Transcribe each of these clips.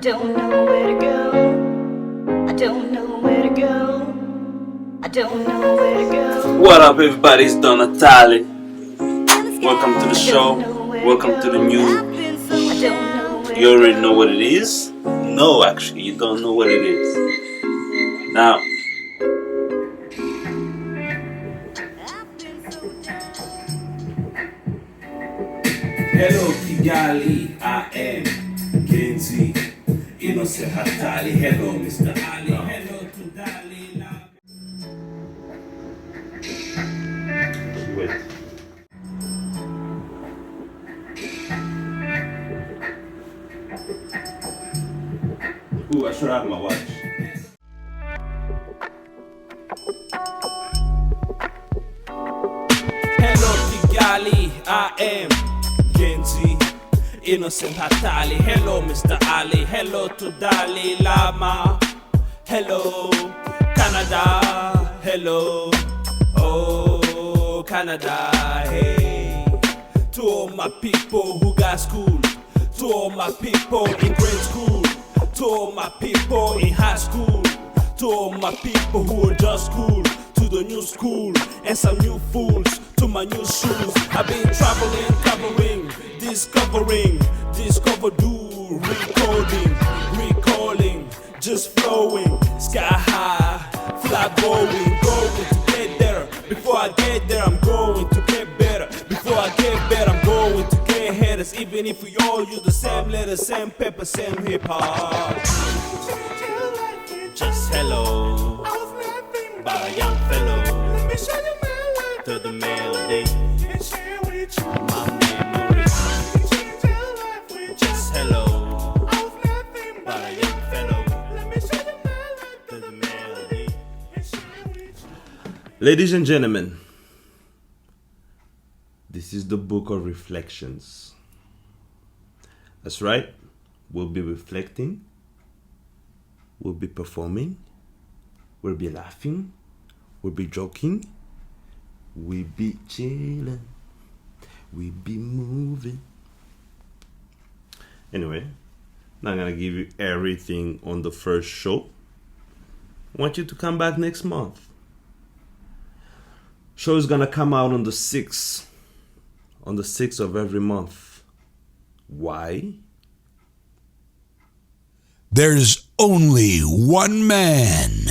don't know where to go. I don't know where to go. I don't know where to go. What up, everybody? It's Untitled. Welcome to the show. Welcome to the new. You already know what it is? No, actually, you don't know what it is. Now, Hello Kigali, I am Genzi, Innocent Hatali. Hello Mr. Ali, hello to Dali. wait. Ooh, I should have my watch. Hello Kigali, I am Genzi, Innocent Hatali. Hello Mr. Ali, hello to Dalai Lama. Hello Canada, hello, oh Canada, hey. To all my people who got school, to all my people in grade school, to all my people in high school, to all my people who are just cool, to the new school and some new fools, to my new shoes. I've been traveling, covering, discovering, discover do, recalling, just flowing, sky high, fly going to get there. Before I get there, I'm going to get better. Before I get better, I'm going to get headers. Even if we all use the same letters, same paper, same hip hop. Just hello, by a young fellow. Let me show you my life to the melody and share with you my memories. Just hello, by a young fellow. Let me show you my life to the melody and share with you. Ladies and gentlemen, this is the book of reflections. That's right, we'll be reflecting, we'll be performing, we'll be laughing, we'll be joking, we'll be chilling, we'll be moving. Anyway, not gonna give you everything on the first show. I want you to come back next month. Show is gonna come out on the 6th. On the 6th of every month. Why? There's only one man.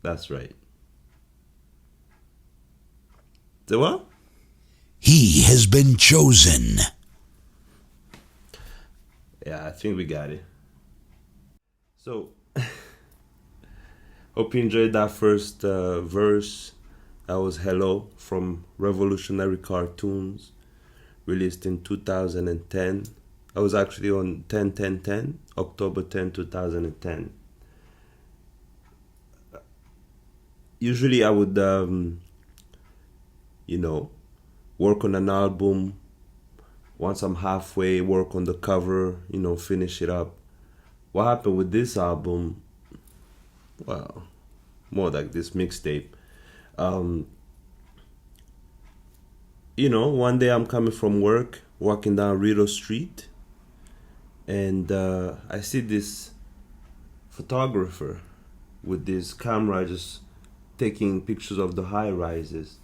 That's right. The what? He has been chosen. Yeah, I think we got it. So, hope you enjoyed that first verse. That was Hello from Revolutionary Cartoons, released in 2010. I was actually on 10-10-10, October 10, 2010. Usually I would, work on an album. Once I'm halfway, work on the cover, finish it up. What happened with this album? Well, more like this mixtape. One day I'm coming from work, walking down Rideau Street, and I see this photographer with this camera just taking pictures of the high rises.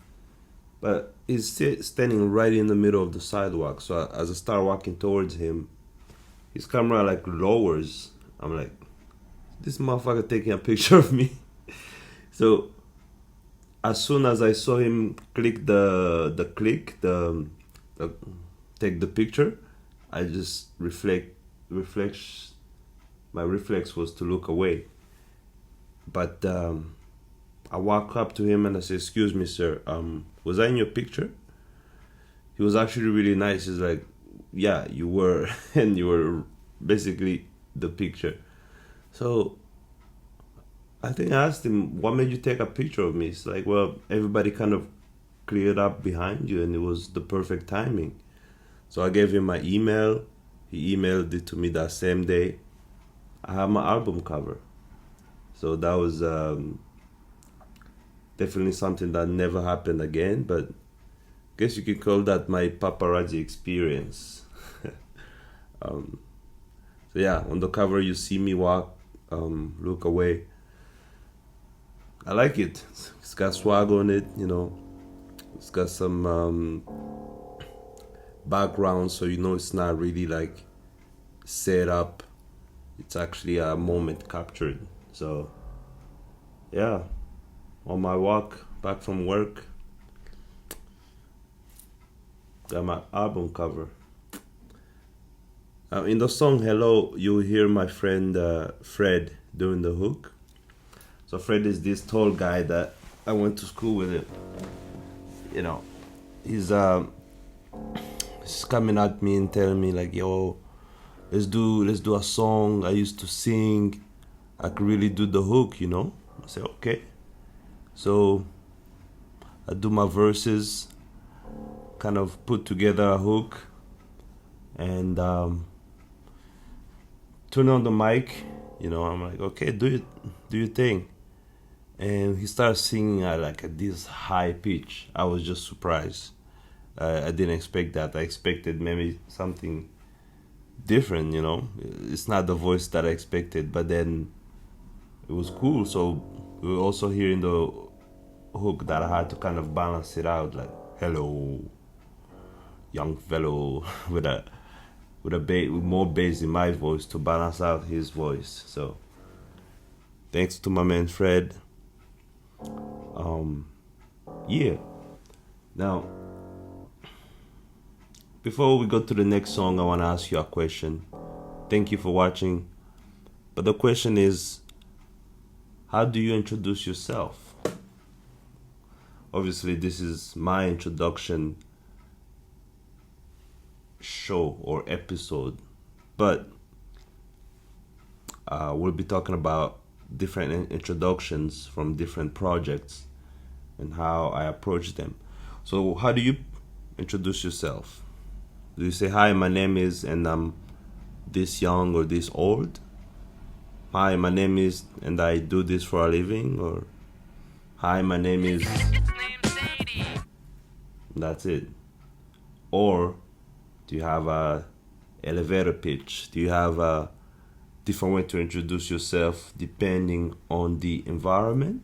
But he's standing right in the middle of the sidewalk. So as I start walking towards him, his camera like lowers. I'm like, this motherfucker taking a picture of me. So as soon as I saw him click the take the picture, I just my reflex was to look away. But I walk up to him and I say, "Excuse me, sir, was I in your picture?" He was actually really nice. He's like, "Yeah, you were," and you were basically the picture. So I think I asked him, "What made you take a picture of me?" It's like, well, everybody kind of cleared up behind you and it was the perfect timing. So I gave him my email. He emailed it to me that same day. I have my album cover. So that was definitely something that never happened again, but I guess you could call that my paparazzi experience. So yeah, on the cover you see me walk, look away. I like it. It's got swag on it, you know. It's got some background, so you know it's not really like set up. It's actually a moment captured. So yeah, on my walk back from work, got my album cover. In the song Hello, you hear my friend Fred doing the hook. So Fred is this tall guy that I went to school with him. You know, he's coming at me and telling me like, yo, let's do a song. I used to sing. I could really do the hook, you know. I said, okay. So I do my verses, kind of put together a hook, and turn on the mic. You know, I'm like, okay, do your thing. And he started singing at this high pitch. I was just surprised. I didn't expect that. I expected maybe something different, you know. It's not the voice that I expected, but then it was cool. So we were also hearing the hook that I had to kind of balance it out, like, hello, young fellow, with more bass in my voice to balance out his voice. So thanks to my man Fred. Yeah. Now, before we go to the next song, I want to ask you a question. Thank you for watching. But the question is, how do you introduce yourself? Obviously, this is my introduction show or episode, but we'll be talking about different introductions from different projects and how I approach them. So how do you introduce yourself? Do you say, hi, my name is, and I'm this young or this old? Hi, my name is, and I do this for a living? Or, hi, my name is... That's it. Or do you have a elevator pitch? Do you have a different way to introduce yourself depending on the environment?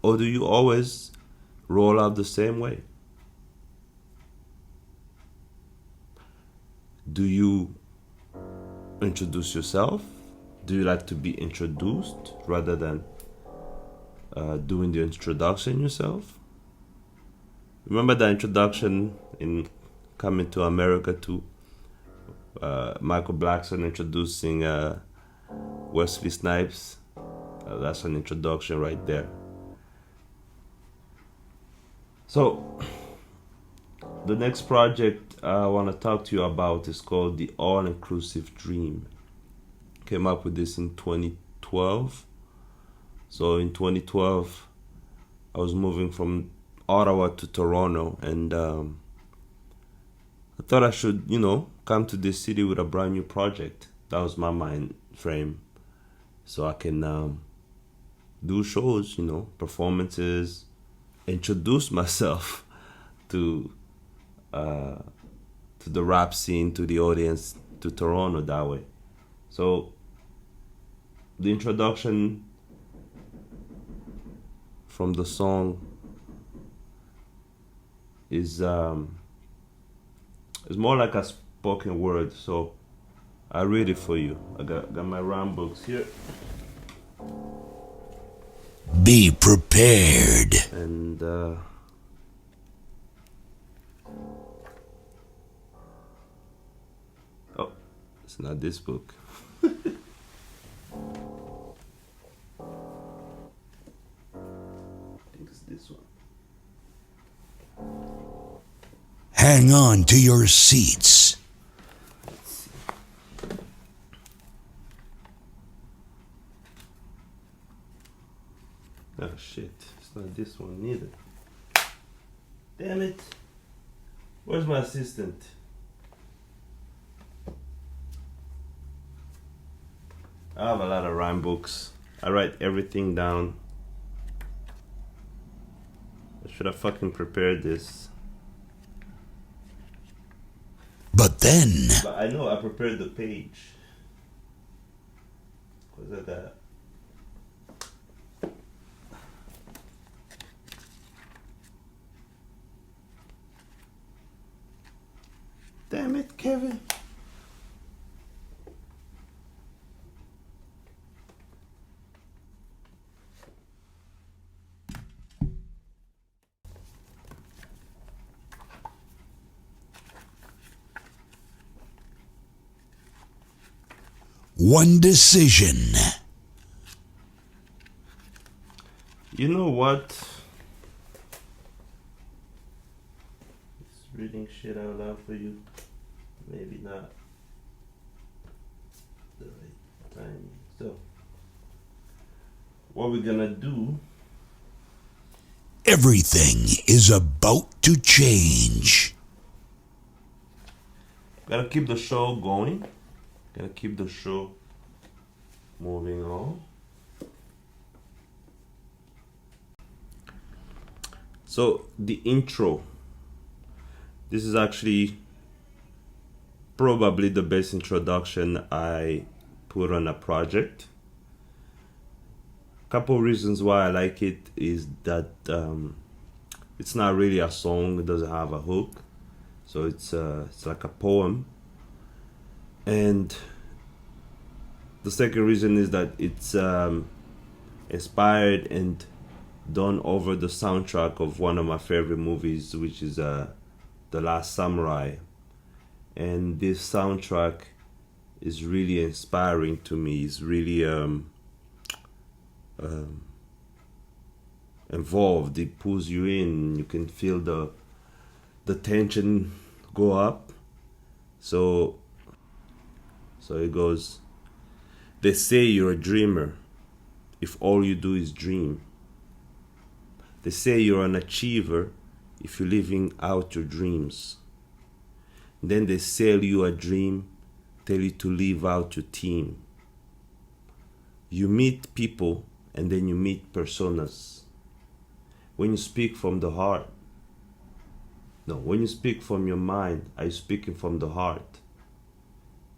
Or do you always roll out the same way? Do you introduce yourself? Do you like to be introduced rather than doing the introduction yourself? Remember the introduction in Coming to America to Michael Blackson introducing Wesley Snipes? That's an introduction right there. So the next project I want to talk to you about is called The All-Inclusive Dream. Came up with this in 2012. So in 2012, I was moving from Ottawa to Toronto, and I thought I should, come to this city with a brand new project. That was my mind frame. So I can do shows, performances, introduce myself to the rap scene, to the audience, to Toronto that way. So the introduction from the song is more like a spoken word. So I read it for you. I got my rhyme books here. Be prepared. And oh, it's not this book. I think it's this one. Hang on to your seats. Oh shit, it's not this one neither. Damn it. Where's my assistant? I have a lot of rhyme books. I write everything down. I should have fucking prepared this. But then, But I know I prepared the page. Was it that? Damn it, Kevin. One decision. You know what? Just reading shit out loud for you. Maybe not the right time. So, what we're gonna do? Everything is about to change. Gotta keep the show going. Gotta keep the show moving on. So the intro. This is actually probably the best introduction I put on a project. Couple reasons why I like it is that it's not really a song. It doesn't have a hook, so it's like a poem. And the second reason is that it's inspired and done over the soundtrack of one of my favorite movies, which is The Last Samurai. And this soundtrack is really inspiring to me. It's really involved. It pulls you in. You can feel the tension go up. So it goes, they say you're a dreamer if all you do is dream. They say you're an achiever if you're living out your dreams. Then they sell you a dream, tell you to live out your team. You meet people and then you meet personas. When you speak from the heart, no, when you speak from your mind, are you speaking from the heart?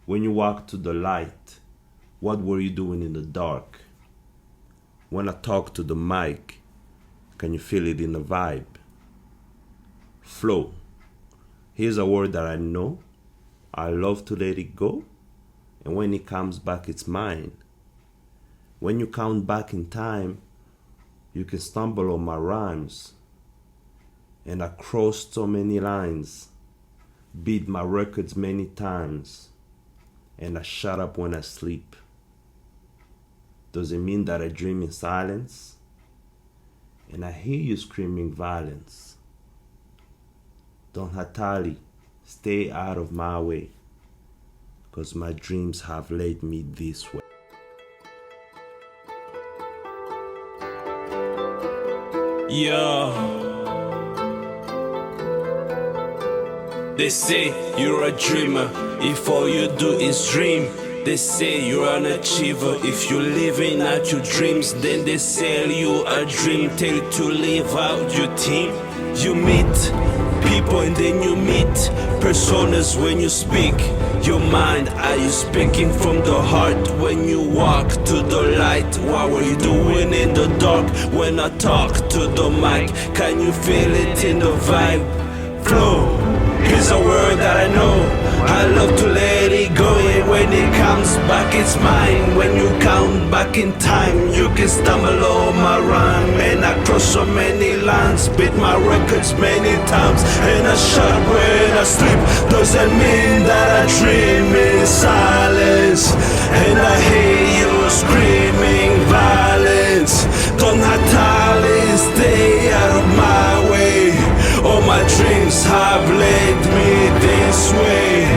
When you walk to the light, what were you doing in the dark? When I talk to the mic, can you feel it in the vibe? Flow. Here's a word that I know. I love to let it go. And when it comes back, it's mine. When you count back in time, you can stumble on my rhymes. And I crossed so many lines, beat my records many times, and I shut up when I sleep. Does it mean that I dream in silence? And I hear you screaming violence. Don Hatali, stay out of my way, 'cause my dreams have led me this way. Yeah. They say you're a dreamer if all you do is dream. They say you're an achiever if you're living out your dreams. Then they sell you a dream, tell you to live out your team. You meet people and then you meet personas when you speak. Your mind, are you speaking from the heart? When you walk to the light, what were you doing in the dark? When I talk to the mic, can you feel it in the vibe? Flow is a word that I know. I love to let it go, and when it comes back, it's mine. When you count back in time, you can stumble on my rhyme. And I cross so many lines, beat my records many times, and I shut when I sleep. Doesn't mean that I dream in silence, and I hear you screaming violence. Don't Natali, stay out of my way. All my dreams have led me this way.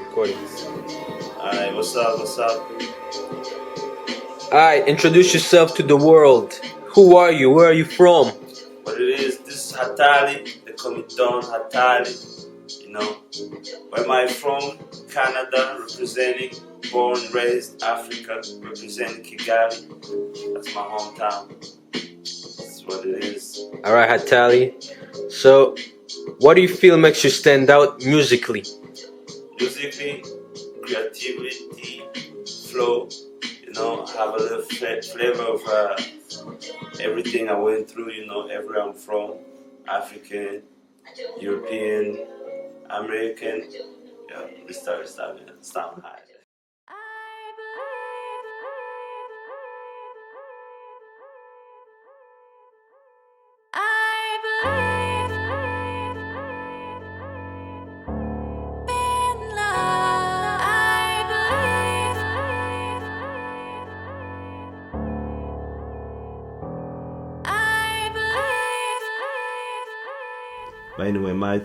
Recording. Alright, what's up, what's up? Alright, introduce yourself to the world. Who are you? Where are you from? What it is, this is Hatali. They call me Don Hatali. You know, where am I from? Canada, representing, born, raised, Africa, representing Kigali. That's my hometown. That's what it is. Alright, Hatali. So, What do you feel makes you stand out musically? Musically, creativity, flow, you know, have a little flavor of everything I went through, you know, everywhere I'm from, African, European, American, yeah, this stuff, man, sound high. But anyway, my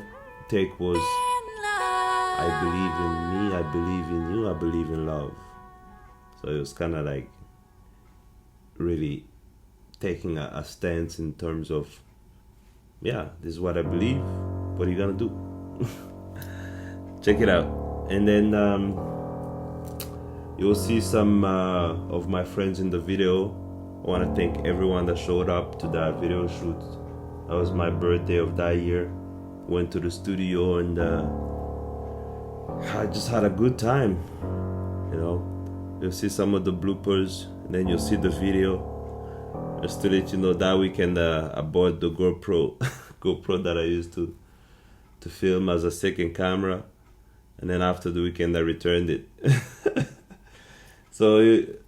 take was, I believe in me, I believe in you, I believe in love. So it was kind of like really taking a stance in terms of, yeah, this is what I believe, what are you gonna do? Check it out. And then you'll see some of my friends in the video. I want to thank everyone that showed up to that video shoot. That was my birthday of that year. Went to the studio and I just had a good time. You know, you'll see some of the bloopers and then you'll see the video. Just to let you know, that weekend I bought the GoPro that I used to film as a second camera, and then after the weekend I returned it. So it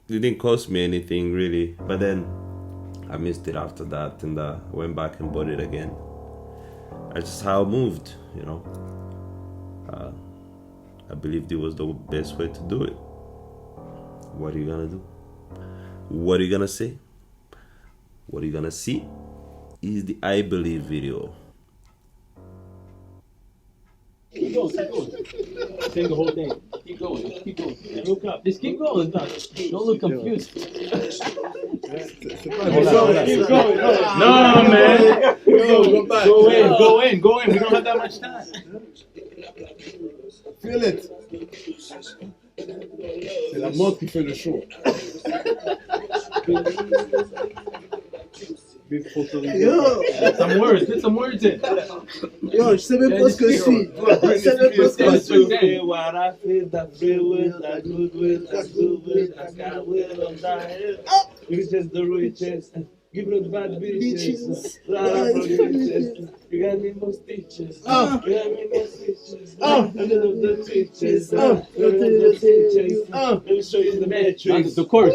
didn't cost me anything really, but then I missed it after that and I went back and bought it again. That's just how I moved, you know. I believed it was the best way to do it. What are you gonna do? What are you gonna say? What are you gonna see? Is the I Believe video. Keep going. Sing the whole thing. Keep going. Look up. Just keep going. Don't look confused. Keep going. No, man. Go in. We don't have that much time. Feel it. C'est la mode qui fait le show. Put some words in. Yo, je sais même pas ce que je suis. Je sais même pas ce que je suis. What I feel, that feel with, that good with, that good with, that got with, I'm dying. Richest the richest. Give it the bad bitches. You got me more stitches. You got me more stitches. I love the stitches. Let me show you the matrix. The chorus.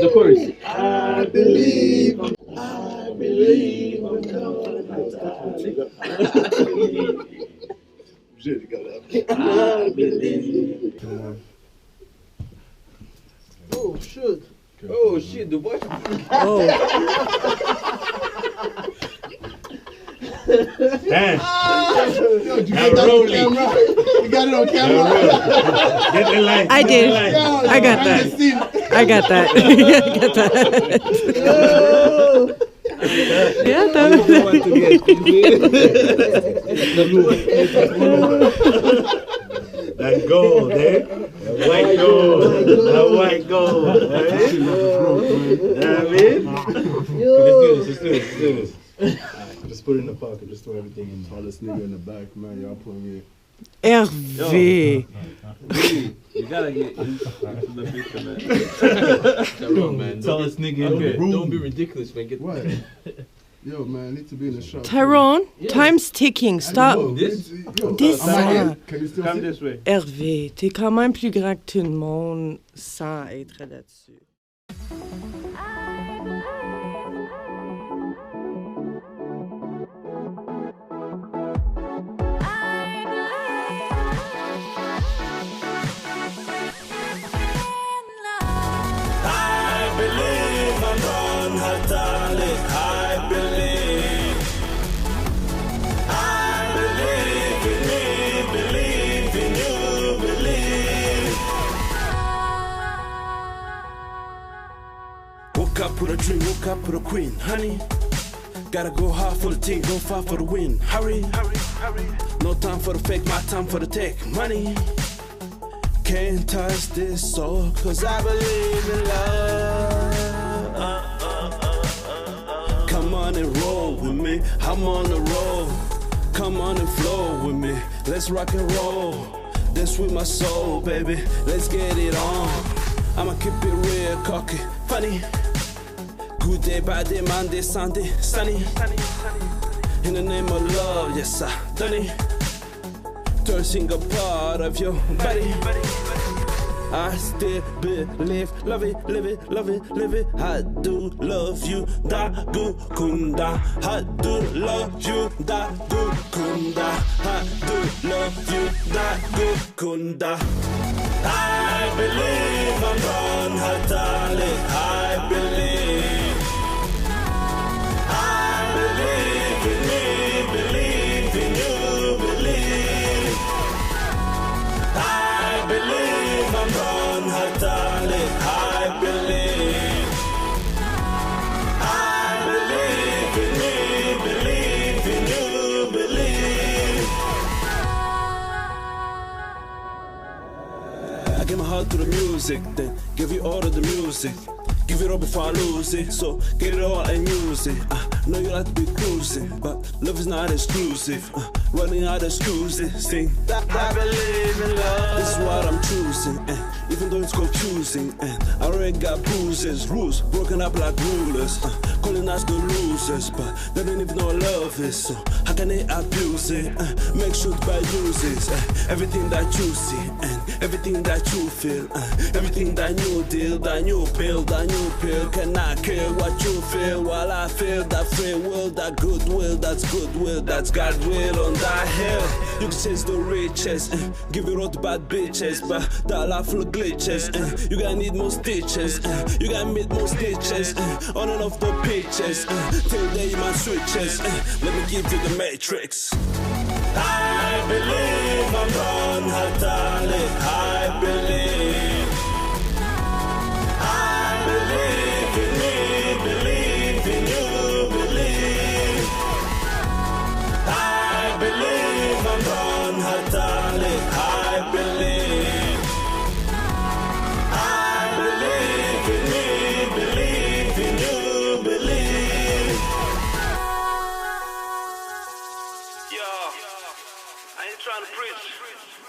I believe. I believe. Oh shit, the boy. Damn. Yo, you got that on camera? You got it on camera? Get the light. I did. Yo, I got that. I got that. I got that. Yeah, That gold, eh? That white gold. That white gold. Eh? You know what I mean? Let's do this. Just put it in the pocket. Just throw everything in. Tallest nigga in the back, man. Y'all pulling it. Hervé. You gotta get into the picture, man. Come on, man. Tallest nigga in the room. Don't be ridiculous, man. Get what? Yo, man, I need to be in the shop. Tyrone, time's ticking. Stop. This? Descends. Can you still Come see? this way. Hervé, t'es quand même plus grand que tout le monde sans être là-dessus. I believe I'm untitled. I believe in me, believe in you, believe. Woke up with a dream, woke up with a queen, honey. Gotta go hard for the team, go far for the win. Hurry, no time for the fake, my time for the tech money. Can't touch this soul, cause I believe in love. Come on and roll with me, I'm on the road. Come on and flow with me, let's rock and roll. Dance with my soul, baby, let's get it on. I'ma keep it real, cocky, funny. Good day, bad day, Monday, Sunday, sunny. In the name of love, yes I done it. Turn single part of your body. I still believe, love it, live it, love it, live it. I do love you, da gu kunda. I do love you, da gu kunda. I do love you, da gu kunda. I believe I'm gone, Hatali. I believe. I believe in me, believe in you, believe. I believe I'm gone, Hatali. I believe. I believe in me, believe in you, believe. I give my heart to the music, then give you all of the music. Give it all before I lose it, so get it all and use it. Know you like to be cruising, but love is not exclusive. Running out of excuses, sing. I believe in love. This is what I'm choosing, and even though it's confusing, and I already got bruises, rules broken up like rulers. Calling us good losers, but they don't even know what love is. So how can they abuse it? Make sure to buy uses. Everything that you see, and everything that you feel, everything that you deal, that you build, that you pill cannot kill what you feel. While I feel that free will, that goodwill, that's goodwill, that's God will on that hill. You can chase the riches, give it all to bad bitches, but that life full of glitches. You gotta need more stitches, you gotta meet more stitches, on and off the pitches, till day my switches. Let me give you the matrix. I believe I'm gone, Hatali. I believe. I believe in me, believe in you, believe. I believe I'm gone, Hatali. I believe. I believe in me, believe in you, believe. Yo, I ain't trying to preach,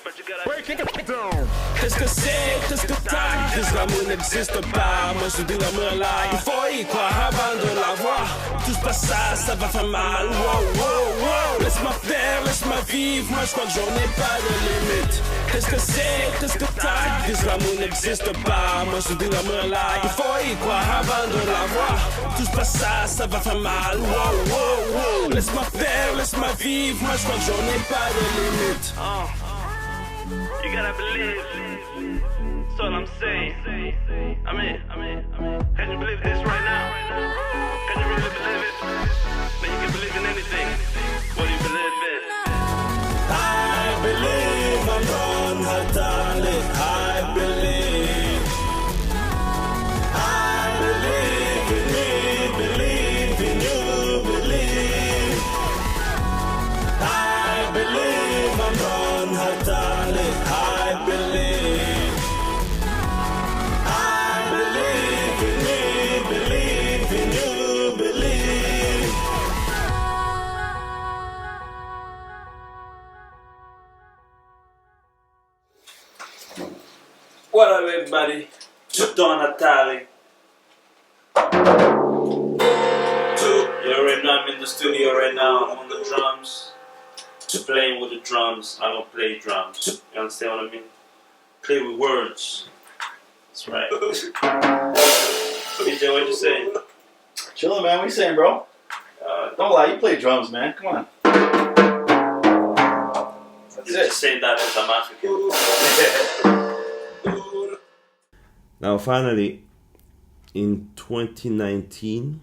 but you gotta break it down. Qu'est-ce que c'est, qu'est-ce que t'as? Dis l'amour n'existe pas, moi je dis l'amour là. Il faut y croire avant de l'avoir. Touche pas ça, ça va faire mal. Wow, wow, wow. Laisse-moi faire, laisse-moi vivre. Moi je crois que j'en ai pas de limite. Qu'est-ce que c'est, qu'est-ce que t'as? Dis l'amour n'existe pas, moi je dis l'amour là. Il faut y croire avant de l'avoir. Touche pas ça, ça va faire mal. Wow, wow, wow. Laisse-moi faire, laisse-moi vivre. Moi je crois que j'en ai pas de limite. You gotta believe, that's all I'm saying. I mean, can you believe this right now? Can you really believe it? Man, you can believe in anything. What do you believe in? I believe I'm gone, Hatali. I believe. I believe in me, believe in you, believe. I believe I'm gone, Hatali. I believe. I believe in me, believe in you, believe. What up, everybody? Don Natali. You already know I'm in the studio right now. I'm on the drums. Playing with the drums. I don't play drums. You understand what I mean? Play with words. That's right. DJ, what you saying? Chillin', man. What you saying, bro? Don't lie. You play drums, man. Come on. That's it. Just saying that as I'm African. Now, finally, in 2019,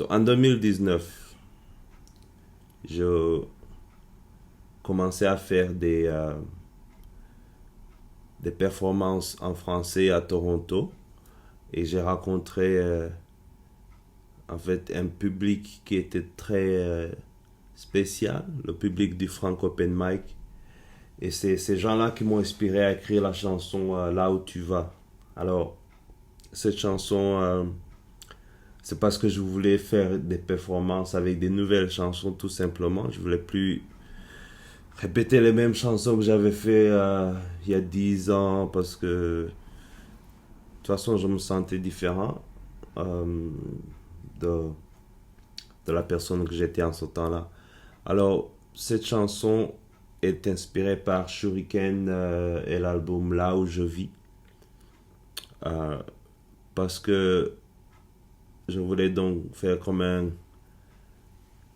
en 2019, je commençais à faire des performances en français à Toronto et j'ai rencontré en fait un public qui était très spécial, le public du Frank Open Mic. Et c'est ces gens-là qui m'ont inspiré à écrire la chanson Là où tu vas. Alors, cette chanson, c'est parce que je voulais faire des performances avec des nouvelles chansons tout simplement. Je voulais plus répéter les mêmes chansons que j'avais fait il y a 10 ans parce que de toute façon je me sentais différent de la personne que j'étais en ce temps-là. Alors cette chanson est inspirée par Shuriken et l'album Là où je vis parce que je voulais donc faire comme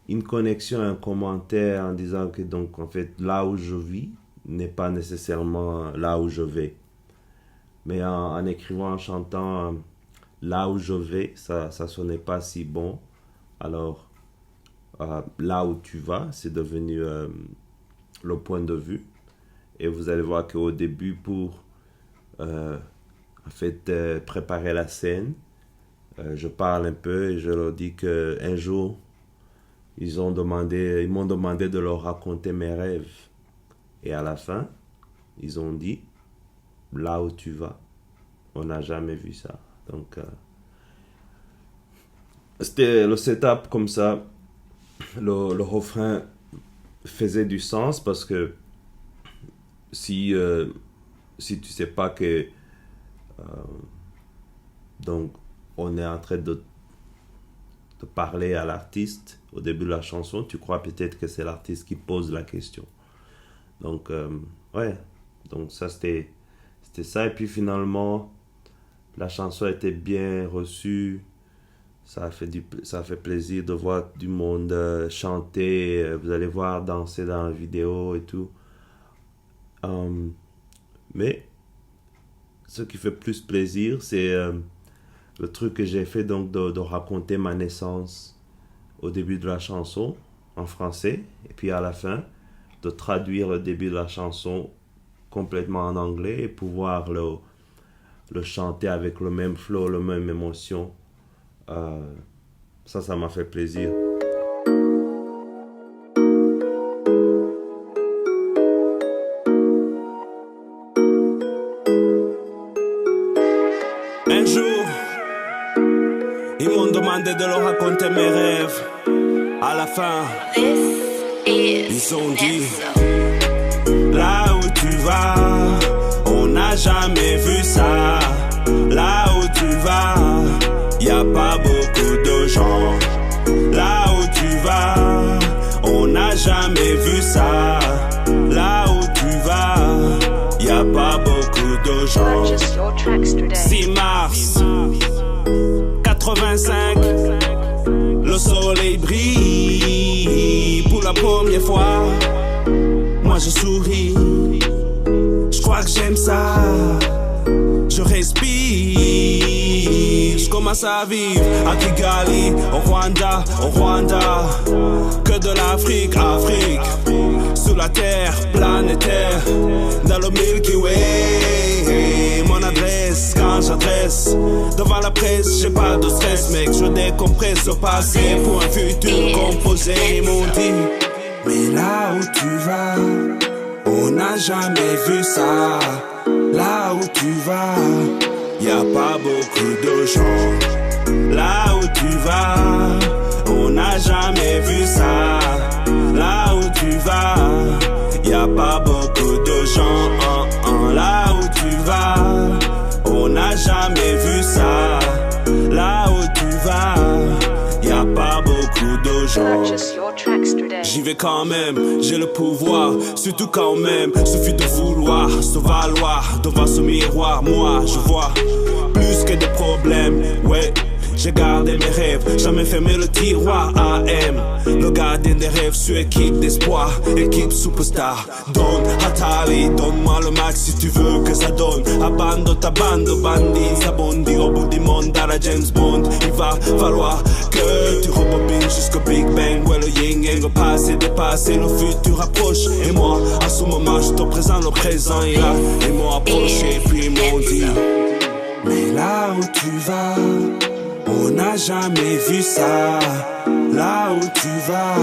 une connexion, un commentaire en disant que donc en fait là où je vis n'est pas nécessairement là où je vais. Mais en écrivant, en chantant là où je vais, ça sonnait pas si bon. Alors là où tu vas, c'est devenu le point de vue. Et vous allez voir qu'au début, pour en fait préparer la scène, je parle un peu et je leur dis qu'un jour, ils m'ont demandé de leur raconter mes rêves. Et à la fin, ils ont dit, là où tu vas, on n'a jamais vu ça. Donc, c'était le setup comme ça. Le refrain faisait du sens parce que si tu sais pas que donc on est en train de parler à l'artiste au début de la chanson, tu crois peut-être que c'est l'artiste qui pose la question. Donc ouais, donc ça c'était ça. Et puis finalement la chanson a été bien reçue. Ça a fait plaisir de voir du monde chanter. Vous allez voir danser dans la vidéo et tout. Mais ce qui fait plus plaisir, c'est le truc que j'ai fait, donc de raconter ma naissance au début de la chanson en français. Et puis à la fin, de traduire le début de la chanson complètement en anglais et pouvoir le chanter avec le même flow, la même émotion. Ça m'a fait plaisir. Un jour, ils m'ont demandé de leur raconter mes rêves. À la fin, ils ont dit, là où tu vas, on n'a jamais vu ça. Là où tu vas, y a pas beaucoup de gens. Là où tu vas, on n'a jamais vu ça. Là où tu vas, y a pas beaucoup de gens. 6 mars 85, le soleil brille pour la première fois. Moi je souris, je crois que j'aime ça. Je respire, je commence à vivre à Kigali, au Rwanda, que de l'Afrique, sur la terre planétaire, dans le Milky Way. Mon adresse, quand j'adresse devant la presse, j'ai pas de stress, mec, je décompresse le passé pour un futur composé. Ils m'ont dit, mais là où tu vas, on n'a jamais vu ça. Là où tu vas, y a pas beaucoup de gens. Là où tu vas, on n'a jamais vu ça. Là où tu vas, y a pas beaucoup de gens. Là où tu vas, on n'a jamais vu ça. Là où tu vas, y a pas beaucoup de gens. J'y vais quand même, j'ai le pouvoir, surtout quand même. Suffit de vouloir se valoir devant ce miroir. Moi je vois plus que des problèmes, ouais. J'ai gardé mes rêves, jamais fermé le tiroir. AM, le gardien des rêves sur équipe d'espoir, équipe superstar. Donne Atali, donne-moi le max si tu veux que ça donne. Abandonne ta bande, bandit, ça bondit au bout du monde à la James Bond. Il va falloir que tu rebobines jusqu'au Big Bang. Ouais, le yin yang, le passé dépassé, le futur approche. Et moi, à ce moment, je te présente le présent. Et là, ils m'ont approché, puis ils m'ont dit, mais là où tu vas, on n'a jamais vu ça. Là où tu vas,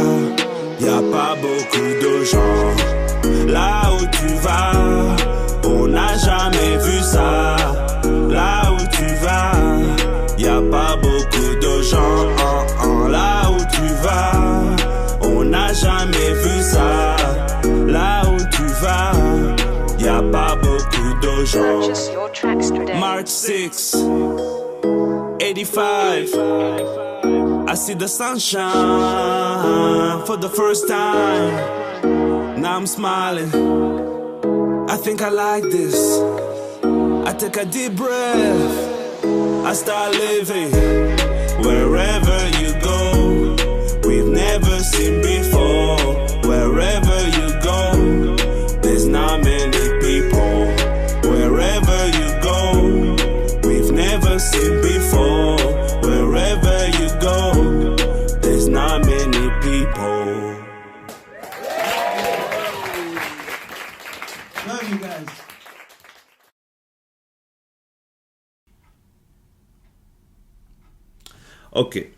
y a pas beaucoup de gens. Là où tu vas, on n'a jamais vu ça. Là où tu vas, y a pas beaucoup de gens. pas beaucoup d'argent. Purchase your tracks today. March 6, 85. I see the sunshine for the first time. Now I'm smiling. I think I like this. I take a deep breath. I start living. Wherever you go, we've never seen before. Wherever you go, there's not many people. Wherever you go, we've never seen before. Wherever you go, there's not many people. Love you guys. Okay.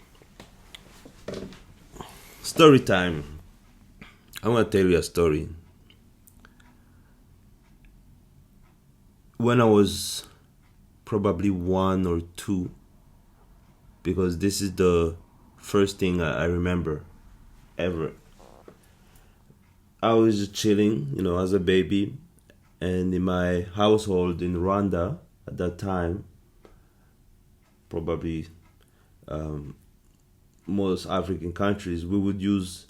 Story time. I'm gonna tell you a story. When I was probably 1 or 2, because this is the first thing I remember ever. I was just chilling, as a baby, and in my household in Rwanda at that time, probably most African countries, we would use,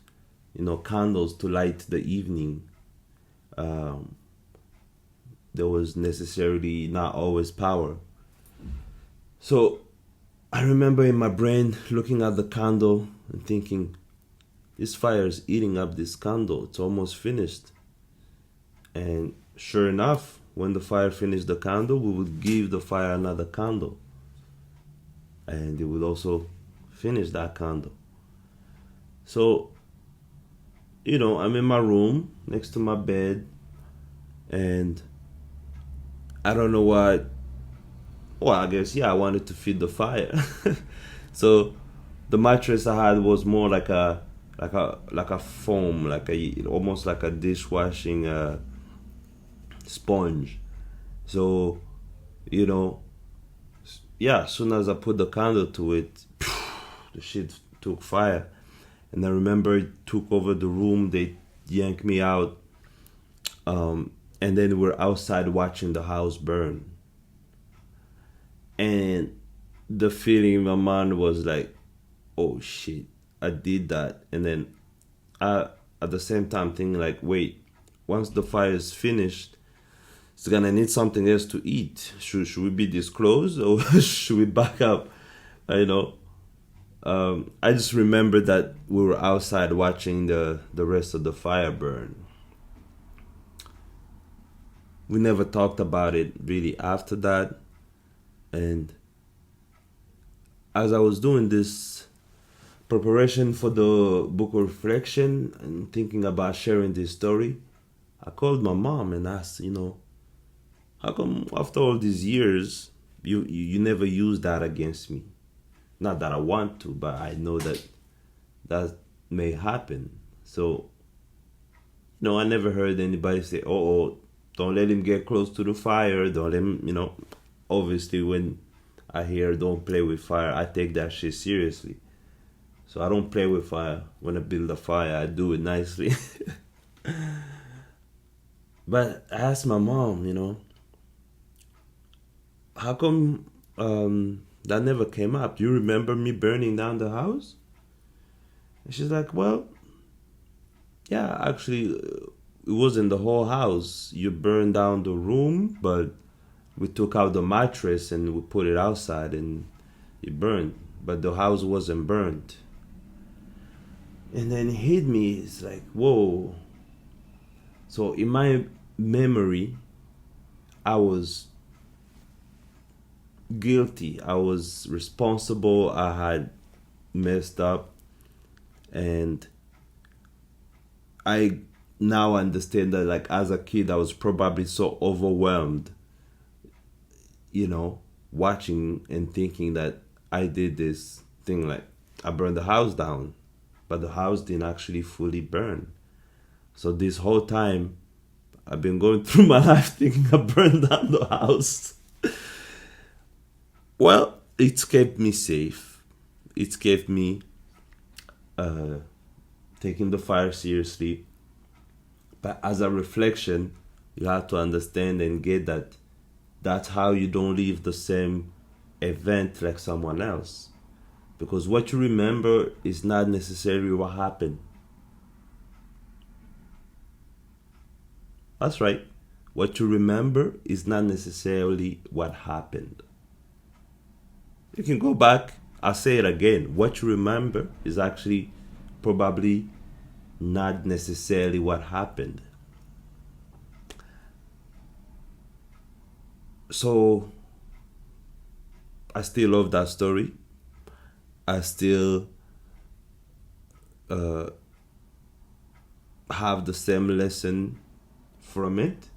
candles to light the evening. There was necessarily not always power. So I remember in my brain looking at the candle and thinking, this fire is eating up this candle. It's almost finished. And sure enough, when the fire finished the candle, we would give the fire another candle. And it would also finish that candle. So, I'm in my room next to my bed, and I don't know what. Well, I guess I wanted to feed the fire. So the mattress I had was more like a foam, almost like a dishwashing sponge. So, as soon as I put the candle to it, the shit took fire. And I remember it took over the room. They yanked me out. And then we're outside watching the house burn. And the feeling in my mind was like, oh shit, I did that. And then I, at the same time, thinking like, wait, once the fire is finished, it's gonna need something else to eat. Should we be disclosed or should we back up? I just remember that we were outside watching the rest of the fire burn. We never talked about it really after that. And as I was doing this preparation for the book of reflection and thinking about sharing this story, I called my mom and asked, how come after all these years you never use that against me? Not that I want to, but I know that may happen. So, I never heard anybody say, oh, don't let him get close to the fire. Don't let him, obviously when I hear don't play with fire, I take that shit seriously. So I don't play with fire. When I build a fire, I do it nicely. But I asked my mom, how come that never came up? Do you remember me burning down the house? And she's like, well, yeah, actually, it wasn't the whole house. You burned down the room, but we took out the mattress and we put it outside and it burned. But the house wasn't burned. And then it hit me, it's like, whoa. So in my memory, I was guilty. I was responsible. I had messed up. And I now understand that, as a kid, I was probably so overwhelmed, watching and thinking that I did this thing, I burned the house down, but the house didn't actually fully burn. So this whole time, I've been going through my life thinking I burned down the house. Well, it's kept me safe. It's kept me taking the fire seriously. But as a reflection, You have to understand and get that that's how you don't live the same event like someone else. Because what you remember is not necessarily what happened. That's right. What you remember is not necessarily what happened. You can go back, I'll say it again. What you remember is actually probably not necessarily what happened. So, I still love that story. I still have the same lesson from it.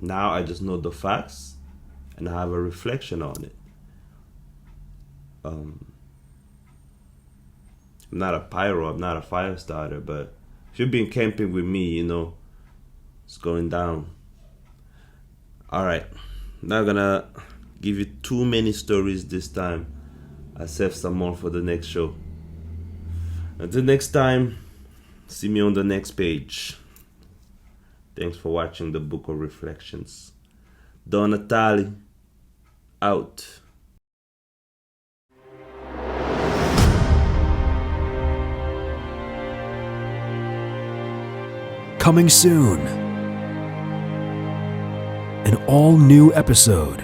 Now I just know the facts and I have a reflection on it. I'm not a pyro, I'm not a fire starter, but if you've been camping with me, you know it's going down. Alright, not gonna give you too many stories this time. I'll save some more for the next show. Until next time, see me on the next page. Thanks for watching the Book of Reflections. Don Natali, out. Coming soon. An all-new episode